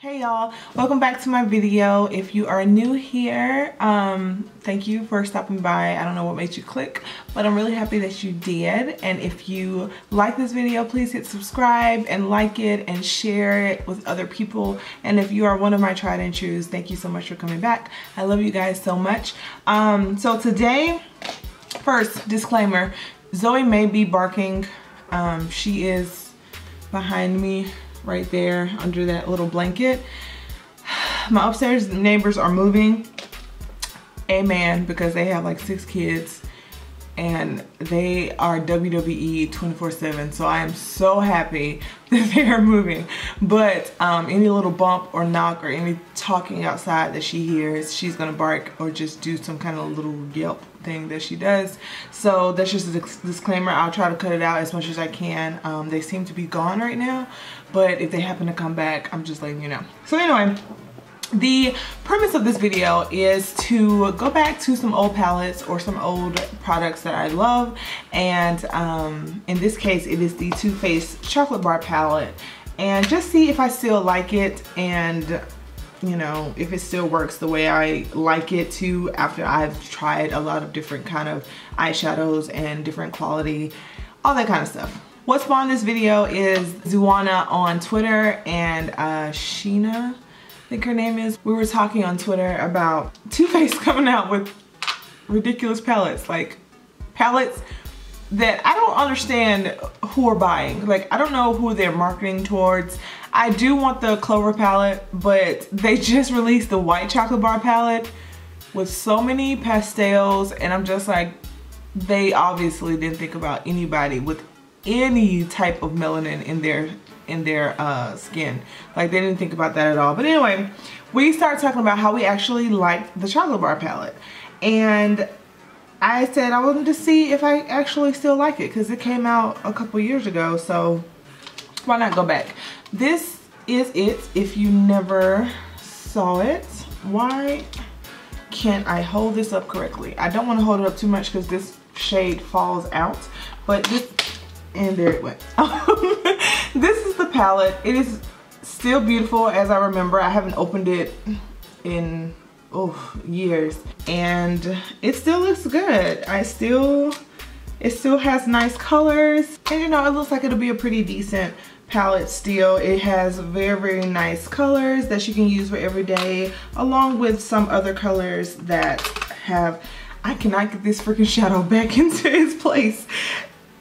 Hey y'all, welcome back to my video. If you are new here, thank you for stopping by. I don't know what made you click, but I'm really happy that you did. And if you like this video, please hit subscribe and like it and share it with other people. And if you are one of my tried and trues, thank you so much for coming back. I love you guys so much. So today, first disclaimer, Zoe may be barking. She is behind me right there under that little blanket. My upstairs neighbors are moving. Amen, because they have like 6 kids and they are WWE 24/7. So I am so happy that they are moving. But any little bump or knock or any talking outside that she hears, she's gonna bark or just do some kind of little yelp thing that she does. So that's just a disclaimer. I'll try to cut it out as much as I can. They seem to be gone right now, but if they happen to come back, I'm just letting you know. So anyway, the premise of this video is to go back to some old palettes or some old products that I love. And in this case, it is the Too Faced Chocolate Bar palette. And just see if I still like it and, you know, if it still works the way I like it to after I've tried a lot of different kind of eyeshadows and different quality, all that kind of stuff. What spawned this video is Zuana on Twitter and Sheena, I think her name is. We were talking on Twitter about Too Faced coming out with ridiculous palettes, like palettes that I don't understand who are buying. Like, I don't know who they're marketing towards. I do want the Clover palette, but they just released the white chocolate bar palette with so many pastels, and I'm just like, they obviously didn't think about anybody with any type of melanin in their skin. Like, they didn't think about that at all. But anyway, we started talking about how we actually liked the chocolate bar palette, and I said I wanted to see if I actually still like it because it came out a couple years ago, so why not go back? This is it. If you never saw it, why can't I hold this up correctly? I don't want to hold it up too much because this shade falls out, but this, and there it went. This is the palette. It is still beautiful as I remember. I haven't opened it in years, and it still looks good. It still has nice colors, and you know, it looks like it'll be a pretty decent palette still. It has very, very nice colors that you can use for every day, along with some other colors that have, I cannot get this freaking shadow back into its place,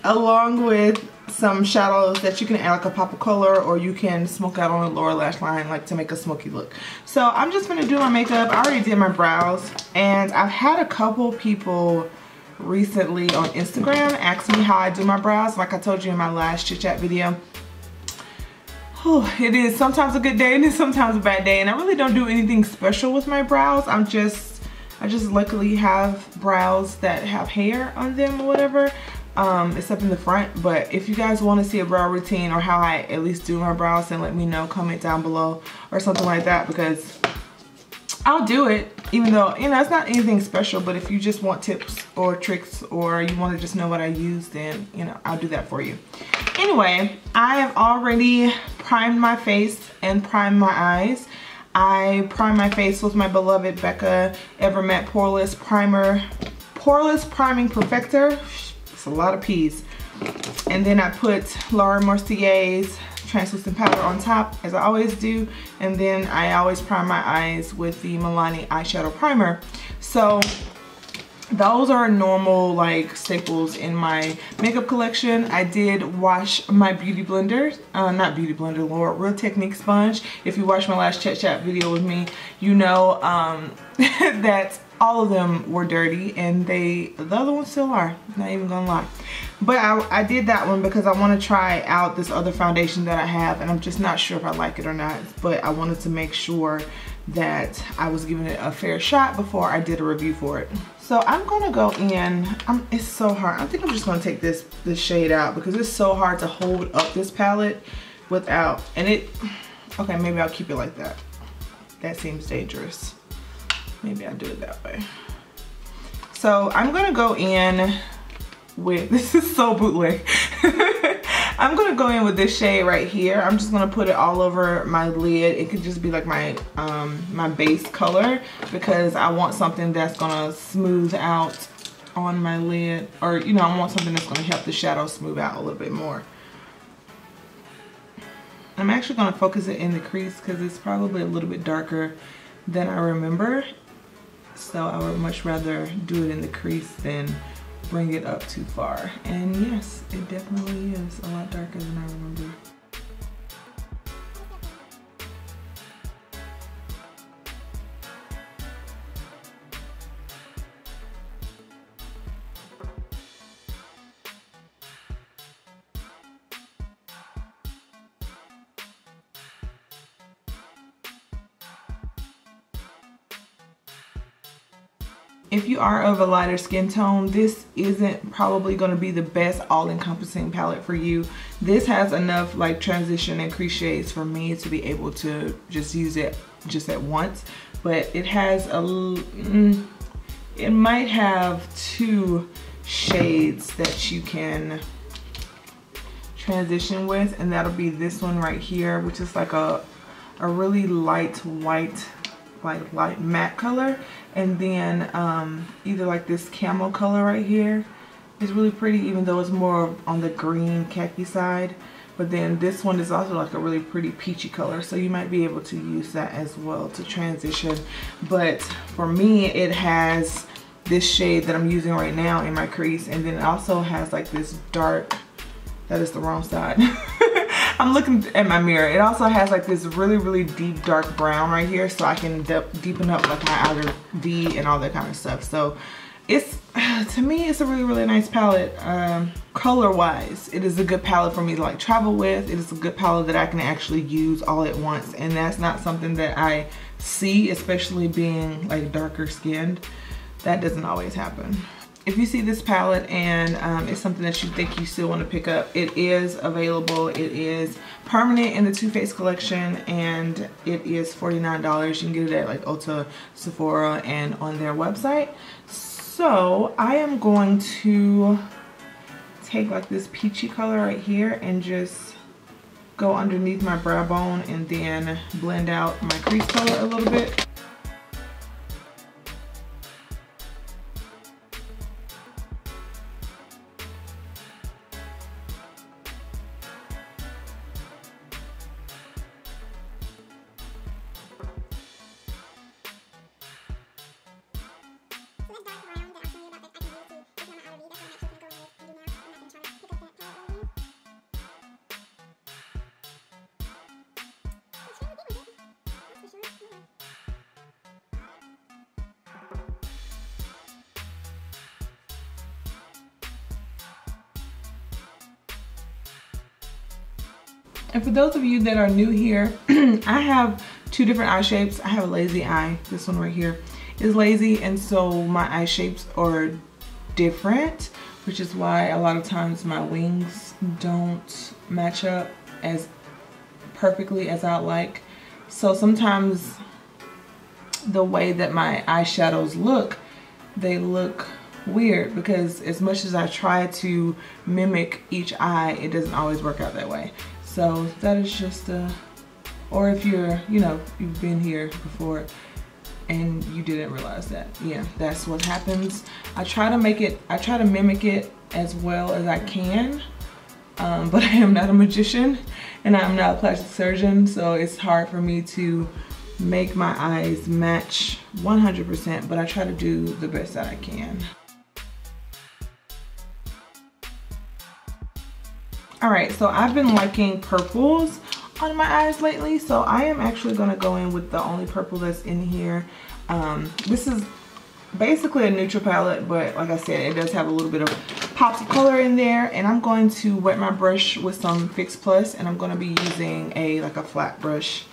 along with some shadows that you can add like a pop of color, or you can smoke out on the lower lash line like to make a smoky look. So I'm just gonna do my makeup. I already did my brows, and I've had a couple people recently on Instagram ask me how I do my brows, like I told you in my last chit chat video. It is sometimes a good day and it's sometimes a bad day, and I really don't do anything special with my brows. I just luckily have brows that have hair on them or whatever, except in the front. But if you guys want to see a brow routine or how I at least do my brows, then let me know, comment down below or something like that, because I'll do it, even though, you know, it's not anything special. But if you just want tips or tricks, or you want to just know what I use, then, you know, I'll do that for you. Anyway, I have already primed my face and primed my eyes. I primed my face with my beloved Becca Evermatte Poreless Priming Perfector. It's a lot of P's. And then I put Laura Mercier's translucent powder on top, as I always do. And then I always prime my eyes with the Milani eyeshadow primer. So those are normal, like, staples in my makeup collection. I did wash my beauty blender, not beauty blender, Lord, Real Technique sponge. If you watched my last Chat Chat video with me, you know that all of them were dirty, and the other ones still are, not even gonna lie. But I did that one because I want to try out this other foundation that I have, and I'm just not sure if I like it or not, but I wanted to make sure that I was giving it a fair shot before I did a review for it. So I'm gonna go in, it's so hard. I think I'm just gonna take this shade out because it's so hard to hold up this palette without, okay, maybe I'll keep it like that. That seems dangerous. Maybe I'll do it that way. So I'm gonna go in with, this is so bootleg. I'm gonna go in with this shade right here. I'm just gonna put it all over my lid. It could just be like my my base color, because I want something that's gonna smooth out on my lid, or you know, I want something that's gonna help the shadow smooth out a little bit more. I'm actually gonna focus it in the crease because it's probably a little bit darker than I remember. So I would much rather do it in the crease than bring it up too far. And yes, it definitely is a lot darker than I remember. If you are of a lighter skin tone, this isn't probably going to be the best all-encompassing palette for you. This has enough like transition and crease shades for me to be able to just use it just at once. But it has it might have 2 shades that you can transition with, and that'll be this one right here, which is like a really light white, like light matte color, and then either like this camel color right here is really pretty, even though it's more on the green khaki side. But then this one is also like a really pretty peachy color, so you might be able to use that as well to transition. But for me, it has this shade that I'm using right now in my crease, and then it also has like this dark, that is the wrong side. I'm looking at my mirror. It also has like this really deep dark brown right here, so I can deepen up like my outer V and all that kind of stuff. So it's, to me, it's a really nice palette. Color wise, it is a good palette for me to like travel with. It is a good palette that I can actually use all at once, and that's not something that I see, especially being like darker skinned. That doesn't always happen. If you see this palette and it's something that you think you still want to pick up, it is available. It is permanent in the Too Faced collection, and it is $49. You can get it at like Ulta, Sephora, and on their website. So I am going to take like this peachy color right here and just go underneath my brow bone and then blend out my crease color a little bit. And for those of you that are new here, I have 2 different eye shapes. I have a lazy eye. This one right here is lazy, and so my eye shapes are different, which is why a lot of times my wings don't match up as perfectly as I'd like. So sometimes the way that my eyeshadows look, they look weird, because as much as I try to mimic each eye, it doesn't always work out that way. So that is just or if you're, you know, you've been here before and you didn't realize that, yeah, that's what happens. I try to mimic it as well as I can, but I am not a magician and I'm not a plastic surgeon, so it's hard for me to make my eyes match 100%, but I try to do the best that I can. All right, so I've been liking purples on my eyes lately, so I am actually gonna go in with the only purple that's in here. This is basically a neutral palette, but like I said, it does have a little bit of pops of color in there, and I'm going to wet my brush with some Fix Plus, and I'm gonna be using like a flat brush.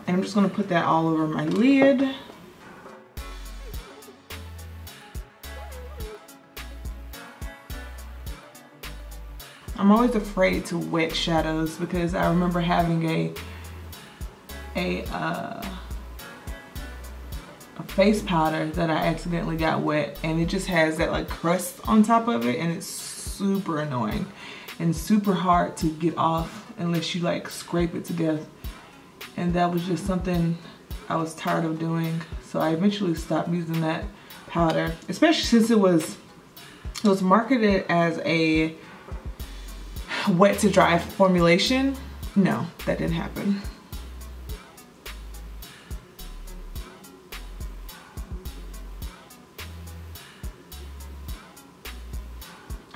And I'm just gonna put that all over my lid. I'm always afraid to wet shadows because I remember having a face powder that I accidentally got wet, and it just has that like crust on top of it, and it's super annoying and super hard to get off unless you like scrape it to death. And that was just something I was tired of doing, so I eventually stopped using that powder, especially since it was marketed as a wet to dry formulation. No, that didn't happen.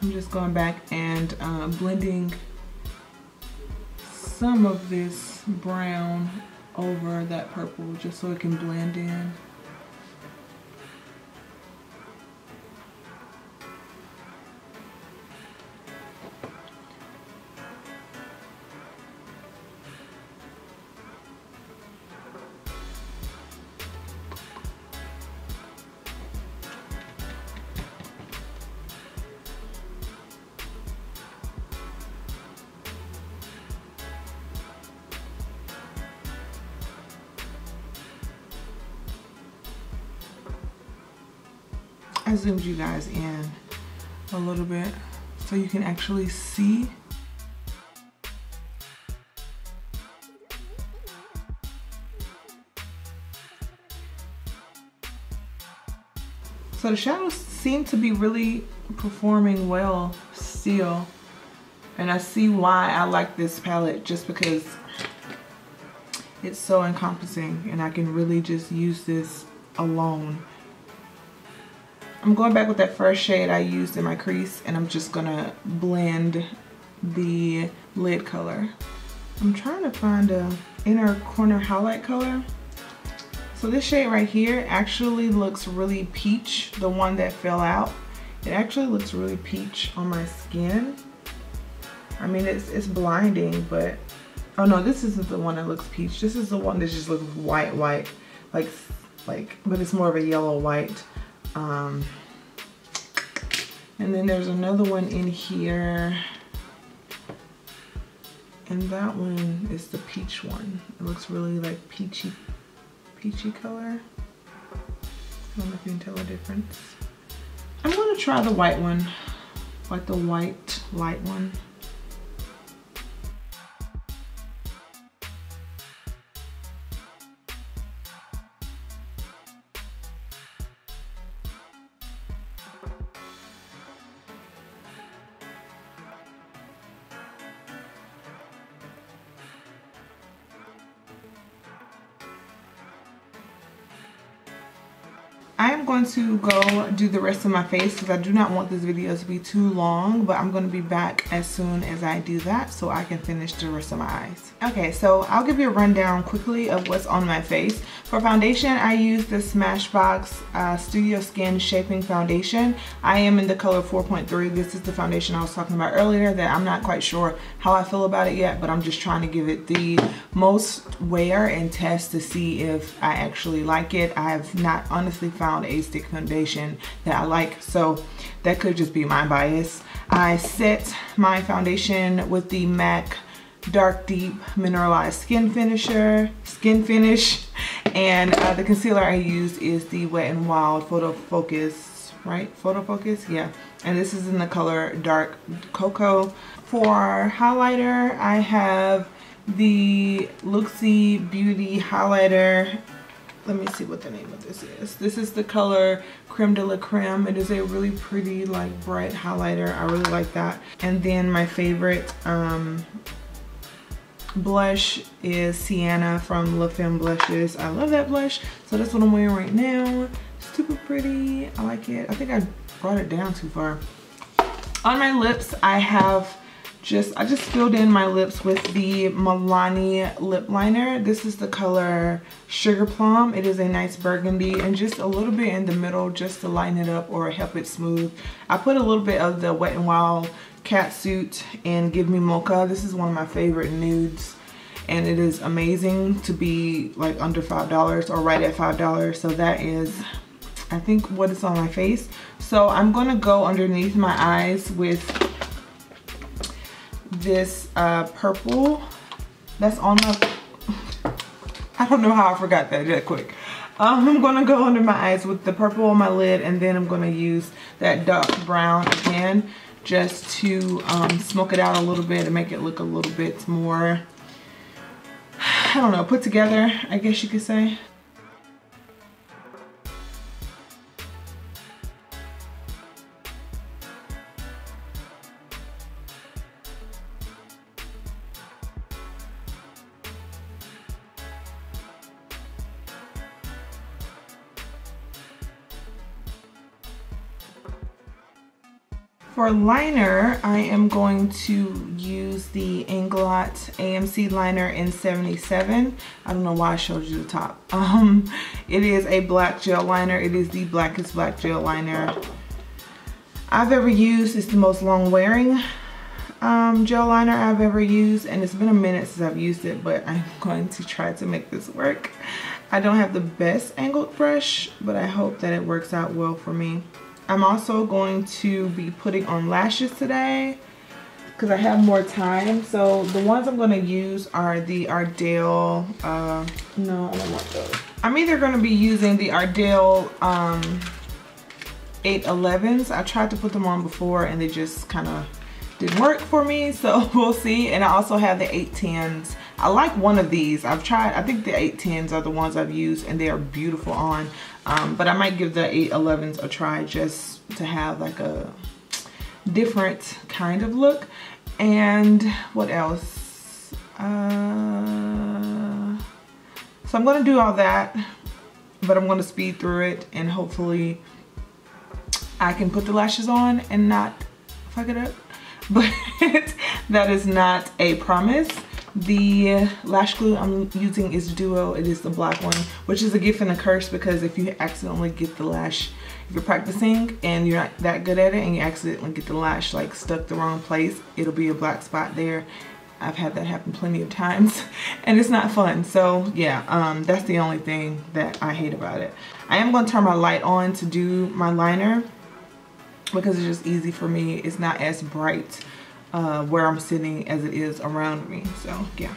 I'm just going back and blending some of this brown over that purple just so it can blend in. I zoomed you guys in a little bit so you can actually see. So the shadows seem to be really performing well still. And I see why I like this palette, just because it's so encompassing and I can really just use this alone. I'm going back with that first shade I used in my crease, and I'm just gonna blend the lid color. I'm trying to find a inner corner highlight color. So this shade right here actually looks really peach, the one that fell out. It actually looks really peach on my skin. I mean, it's blinding, but, oh no, this isn't the one that looks peach. This is the one that just looks white, like, but it's more of a yellow white. And then there's another one in here, and that one is the peach one. It looks really like peachy color. I don't know if you can tell the difference. I'm gonna try the white one, like the white light one. I am going to go do the rest of my face because I do not want this video to be too long, but I'm going to be back as soon as I do that so I can finish the rest of my eyes. Okay, so I'll give you a rundown quickly of what's on my face. For foundation, I use the Smashbox Studio Skin Shaping Foundation. I am in the color 4.3. This is the foundation I was talking about earlier that I'm not quite sure how I feel about it yet, but I'm just trying to give it the most wear and test to see if I actually like it. I have not honestly found a stick foundation that I like, so that could just be my bias. I set my foundation with the MAC Dark Deep Mineralized Skin Finish, and the concealer I use is the Wet n Wild Photo Focus, right? Photo Focus, yeah. And this is in the color Dark Cocoa. For highlighter, I have the Luxie Beauty highlighter. Let me see what the name of this is. This is the color Creme de la Creme. It is a really pretty, like, bright highlighter. I really like that. And then my favorite blush is Sienna from La Femme Blushes. I love that blush. So that's what I'm wearing right now. Super pretty. I like it. I think I brought it down too far. On my lips, I just filled in my lips with the Milani lip liner. This is the color Sugar Plum. It is a nice burgundy, and just a little bit in the middle just to lighten it up or help it smooth. I put a little bit of the Wet n Wild Catsuit and Give Me Mocha. This is one of my favorite nudes, and it is amazing to be like under $5 or right at $5. So that is, I think, what is on my face. So I'm gonna go underneath my eyes with this purple that's on my, I don't know how I forgot that quick. I'm gonna go under my eyes with the purple on my lid, and then I'm gonna use that dark brown again just to smoke it out a little bit and make it look a little bit more, I don't know, put together, I guess you could say. For liner, I am going to use the Inglot AMC liner in 77. I don't know why I showed you the top. It is a black gel liner. It is the blackest black gel liner I've ever used. It's the most long wearing gel liner I've ever used, and it's been a minute since I've used it, but I'm going to try to make this work. I don't have the best angled brush, but I hope that it works out well for me. I'm also going to be putting on lashes today because I have more time. So the ones I'm going to use are the Ardell, no, I don't want those. I'm either going to be using the Ardell 811s. I tried to put them on before and they just kind of didn't work for me, so we'll see. And I also have the 810s. I like one of these. I've tried, I think the 810s are the ones I've used and they are beautiful on. But I might give the 811s a try just to have like a different kind of look. And what else? So I'm gonna do all that, but I'm gonna speed through it and hopefully I can put the lashes on and not fuck it up. But that is not a promise. The lash glue I'm using is Duo. It is the black one, which is a gift and a curse because if you accidentally get the lash, if you're practicing and you're not that good at it and you accidentally get the lash like stuck the wrong place, it'll be a black spot there. I've had that happen plenty of times and it's not fun. So yeah, that's the only thing that I hate about it. I am going to turn my light on to do my liner because it's just easy for me. It's not as bright where I'm sitting as it is around me, so yeah.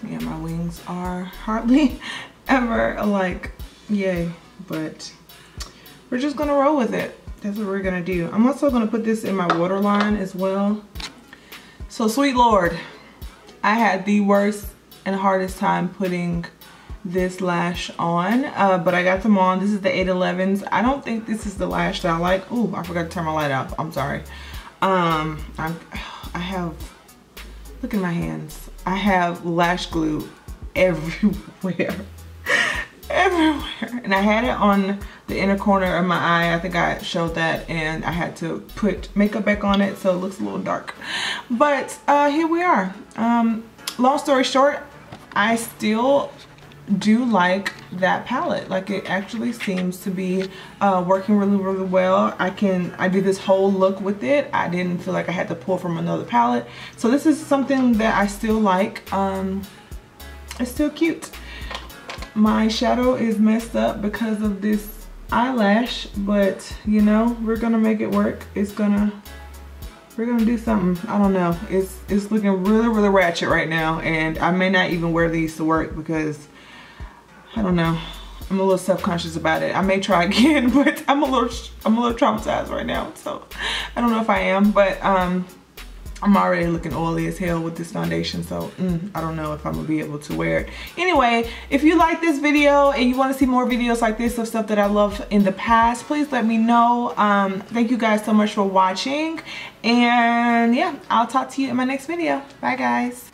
Yeah, my wings are hardly ever like yay, but we're just gonna roll with it. That's what we're gonna do. I'm also gonna put this in my waterline as well. So sweet Lord, I had the worst and hardest time putting this lash on, but I got them on. This is the 811s. I don't think this is the lash that I like. Ooh, I forgot to turn my light off. I'm sorry. I have, look at my hands. I have lash glue everywhere. Everywhere. And I had it on the inner corner of my eye. I think I showed that, and I had to put makeup back on it so it looks a little dark. But here we are. Long story short, I still do like that palette. Like, it actually seems to be working really well. I did this whole look with it. I didn't feel like I had to pull from another palette. So this is something that I still like. It's still cute. My shadow is messed up because of this eyelash, but you know, we're gonna make it work. We're gonna do something. I don't know. It's looking really ratchet right now, and I may not even wear these to work because I don't know. I'm a little self-conscious about it. I may try again, but I'm a little traumatized right now. So I don't know if I am, but I'm already looking oily as hell with this foundation, so I don't know if I'm gonna be able to wear it. Anyway, if you like this video and you want to see more videos like this of stuff that I love in the past, please let me know. Thank you guys so much for watching, and yeah, I'll talk to you in my next video. Bye guys.